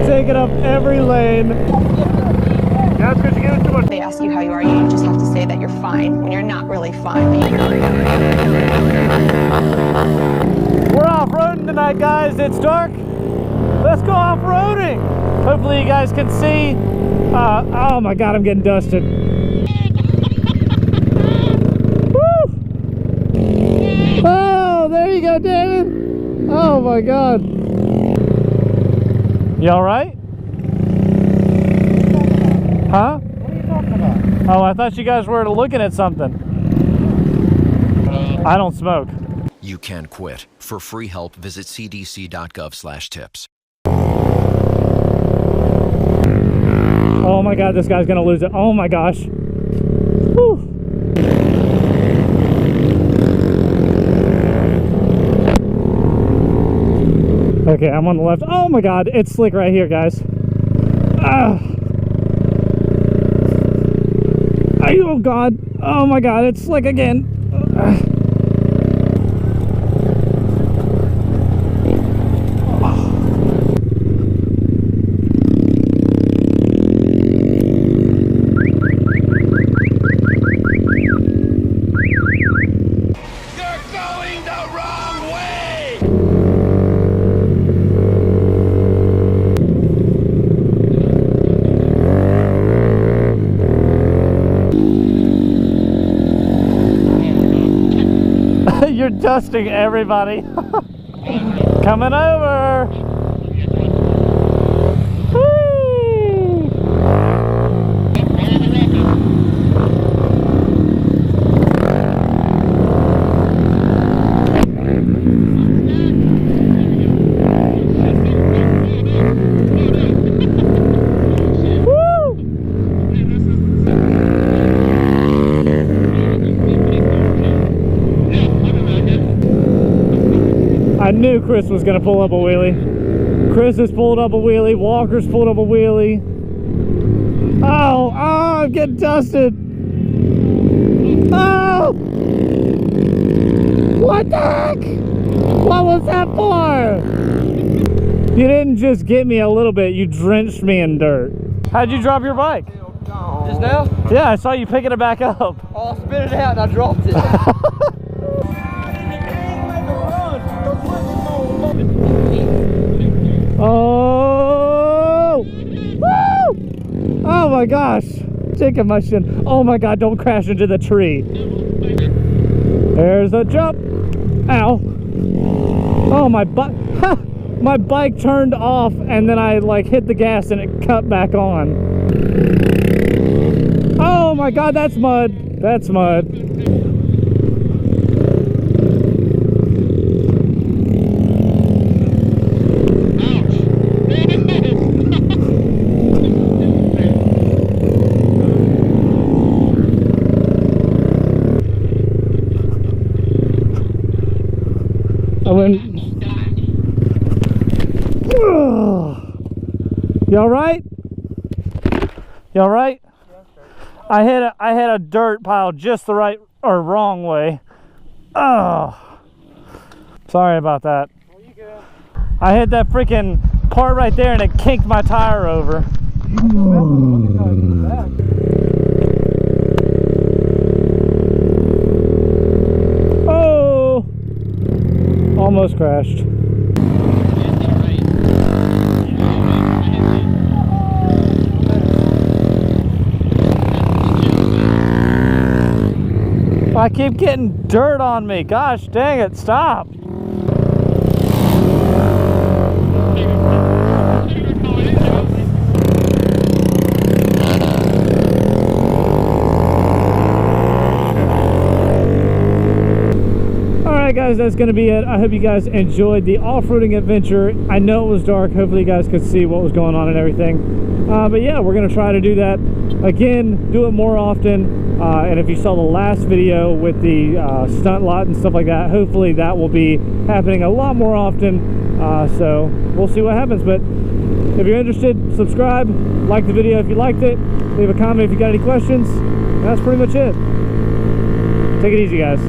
Taking up every lane. That's because you give it too much. They ask you how you are, you just have to say that you're fine when you're not really fine. We're off-roading tonight, guys. It's dark. Let's go off-roading. Hopefully you guys can see. Oh my God, I'm getting dusted. Woo! Oh, there you go, David. Oh my God. You all right? Huh? What are you talking about? Oh, I thought you guys were looking at something. I don't smoke. You can quit. For free help, visit cdc.gov/tips. Oh my God, this guy's gonna lose it. Oh my gosh. Whew. Okay, I'm on the left. Oh my God, it's slick right here, guys. Oh God. Oh my God, it's slick again. You're dusting everybody. Coming over. Whee! I knew Chris was going to pull up a wheelie. Chris has pulled up a wheelie. Walker's pulled up a wheelie. Oh, I'm getting dusted. Oh! What the heck? What was that for? You didn't just get me a little bit. You drenched me in dirt. How'd you drop your bike? Just now? Yeah, I saw you picking it back up. Oh, I spit it out and I dropped it. Oh! Woo! Oh my gosh! Taking my shin. Oh my God! Don't crash into the tree. There's a jump. Ow! Oh my butt! My bike turned off and then I like hit the gas and it cut back on. Oh my God! That's mud. That's mud. You all right? You all right? I hit a dirt pile just the right or wrong way. Oh, sorry about that. I hit that freaking part right there and it kinked my tire over. Oh, almost crashed. I keep getting dirt on me. Gosh dang it, stop. Alright guys, that's going to be it. I hope you guys enjoyed the off-roading adventure. I know it was dark. Hopefully you guys could see what was going on and everything. But yeah, we're going to try to do that again, do it more often. And if you saw the last video with the stunt lot and stuff like that, hopefully that will be happening a lot more often. So we'll see what happens. But if you're interested, subscribe, like the video if you liked it, leave a comment if you got any questions. And that's pretty much it. Take it easy, guys.